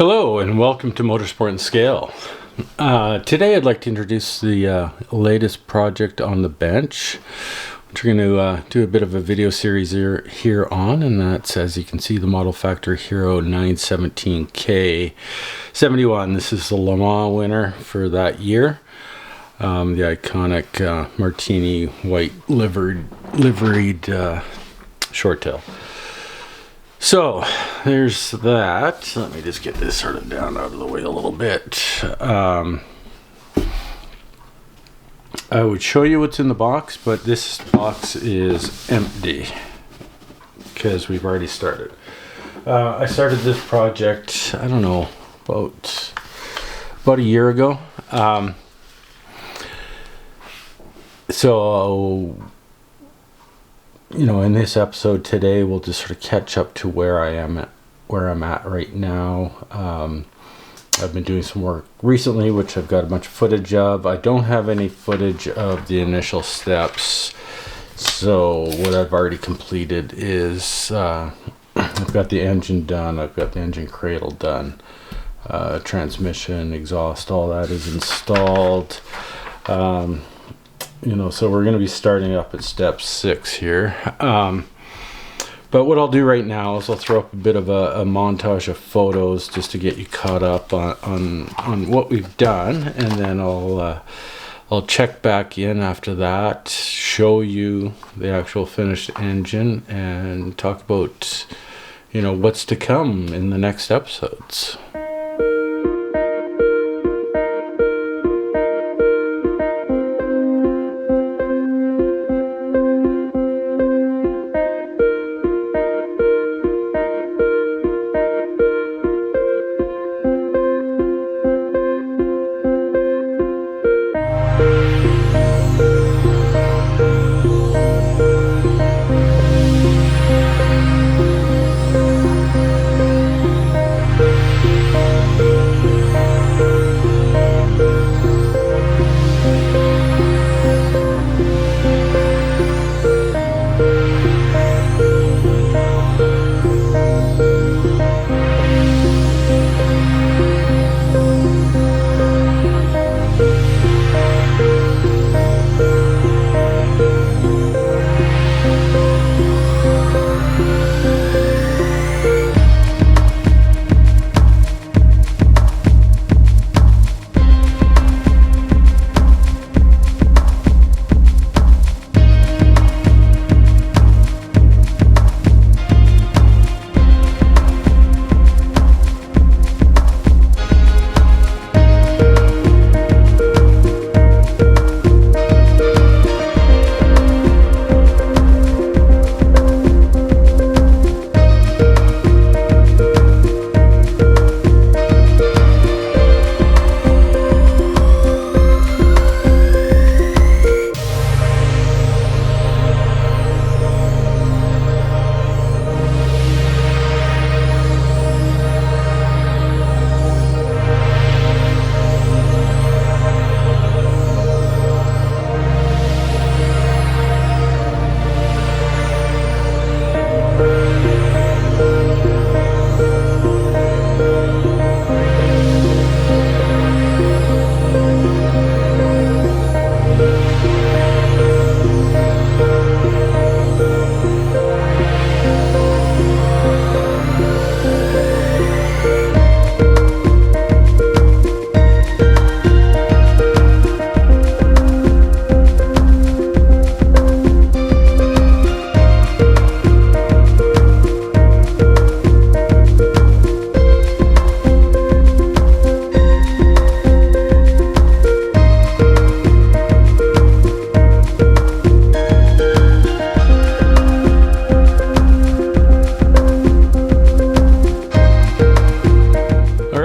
Hello and welcome to Motorsport and Scale. Today I'd like to introduce the latest project on the bench, which we're going to do a bit of a video series here on, and that's, as you can see, the Model Factory Hiro 917K 71. This is the Le Mans winner for that year. The iconic martini white liveried short tail. So there's that. Let me just get this sort of down out of the way a little bit. I would show you what's in the box, but this box is empty because we've already started. I started this project, I don't know, about a year ago. So in this episode today, we'll just sort of catch up to where I'm at right now. I've been doing some work recently, which I've got a bunch of footage of. I don't have any footage of the initial steps. So what I've already completed is I've got the engine done. I've got the engine cradle done. Transmission, exhaust, all that is installed. So we're going to be starting up at step 6 here. But what I'll do right now is I'll throw up a bit of a montage of photos just to get you caught up on what we've done, and then I'll check back in after that, show you the actual finished engine, and talk about what's to come in the next episodes.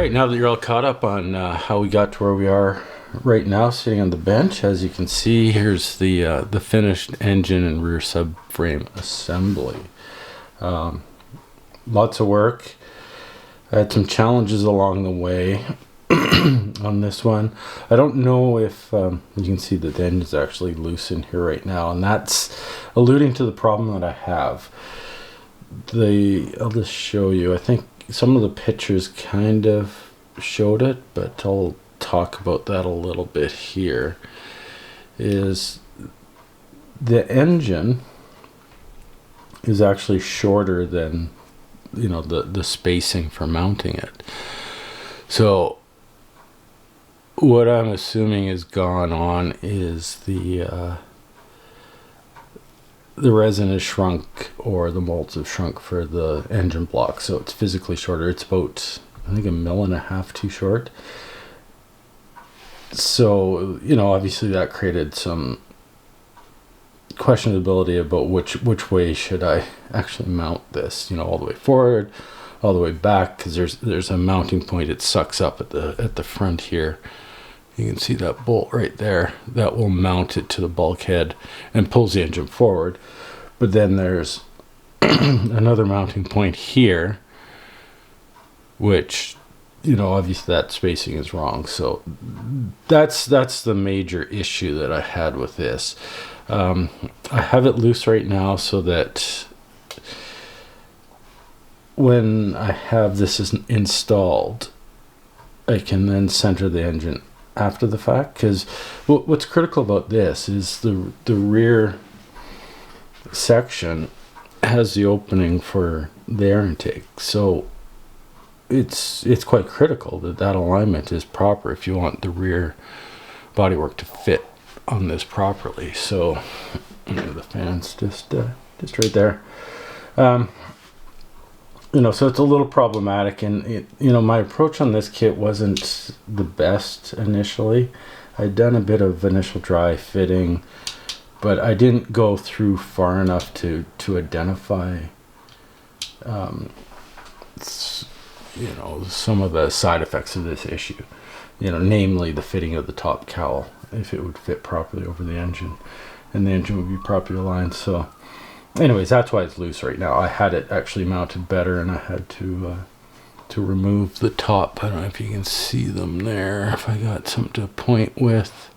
Now that you're all caught up on how we got to where we are right now, sitting on the bench, as you can see, here's the finished engine and rear subframe assembly. Lots of work. I had some challenges along the way on this one. I don't know if you can see that the engine is actually loose in here right now, and that's alluding to the problem that I have. I'll just show you. I think some of the pictures kind of showed it, but I'll talk about that a little bit here. Is the engine is actually shorter than, you know, the spacing for mounting it. So what I'm assuming has gone on is the resin has shrunk, or the molds have shrunk for the engine block, so it's physically shorter. It's about, I think, 1.5 mm too short. So, you know, obviously that created some questionability about which way should I actually mount this, you know, all the way forward, all the way back, because there's a mounting point it sucks up at the front here. You can see that bolt right there that will mount it to the bulkhead and pulls the engine forward. But then there's another mounting point here, which, you know, obviously that spacing is wrong. So that's the major issue that I had with this. I have it loose right now so that when I have this installed, I can then center the engine after the fact. Because what's critical about this is the rear section has the opening for the air intake. So it's quite critical that alignment is proper if you want the rear bodywork to fit on this properly. So, you know, the fan's just right there. You know, so it's a little problematic, and you know, my approach on this kit wasn't the best initially. I'd done a bit of initial dry fitting, but I didn't go through far enough to identify you know, some of the side effects of this issue, you know, namely the fitting of the top cowl, if it would fit properly over the engine, and the engine would be properly aligned. So anyways, that's why it's loose right now. I had it actually mounted better, and I had to remove the top. I don't know if you can see them there, if I got something to point with.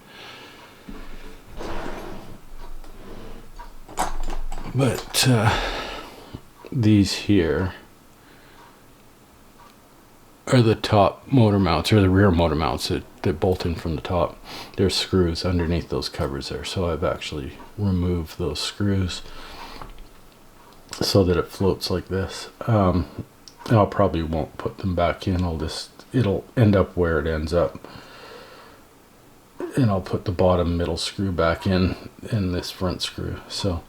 But these here are the top motor mounts, or the rear motor mounts that bolt in from the top. There's screws underneath those covers there, so I've actually removed those screws so that it floats like this. And I'll probably won't put them back in. It'll end up where it ends up, and I'll put the bottom middle screw back in this front screw. So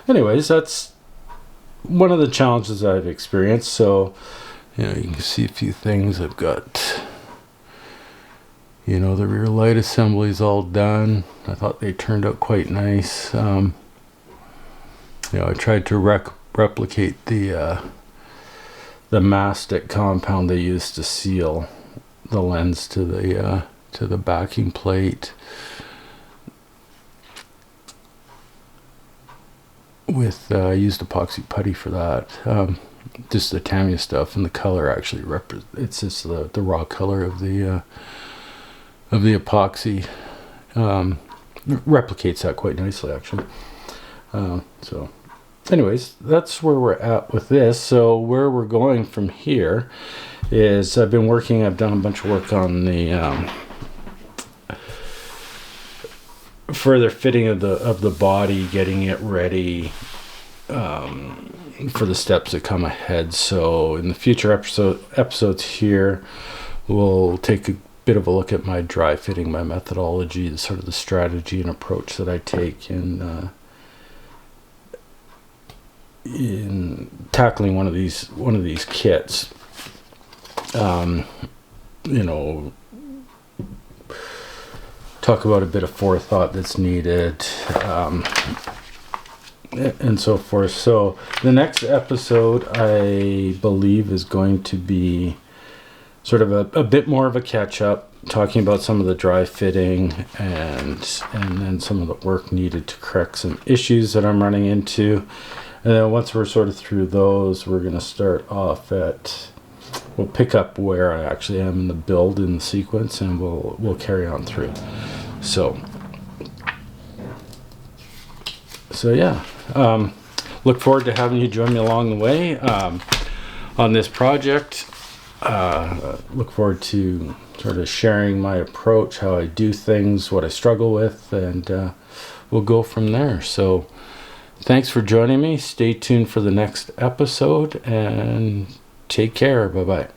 anyways, that's one of the challenges I've experienced. So, you know, you can see a few things. I've got, you know, the rear light assembly's all done. I thought they turned out quite nice. You know, I tried to replicate the mastic compound they used to seal the lens to the backing plate with I used epoxy putty for that. Just the Tamiya stuff, and the color actually it's just the raw color of the epoxy replicates that quite nicely, actually. So anyways, that's where we're at with this. So where we're going from here is I've done a bunch of work on the further fitting of the body, getting it ready for the steps that come ahead. So in the future episodes here, we'll take a bit of a look at my dry fitting, my methodology, the sort of the strategy and approach that I take in tackling one of these kits. You know, talk about a bit of forethought that's needed, and so forth. So the next episode, I believe, is going to be sort of a bit more of a catch up, talking about some of the dry fitting and then some of the work needed to correct some issues that I'm running into. And then once we're sort of through those, we're going to start off we'll pick up where I actually am in the build in the sequence, and we'll carry on through. So yeah, look forward to having you join me along the way. on this project. Look forward to sort of sharing my approach, how I do things, what I struggle with, and we'll go from there. So thanks for joining me. Stay tuned for the next episode and take care. Bye-bye.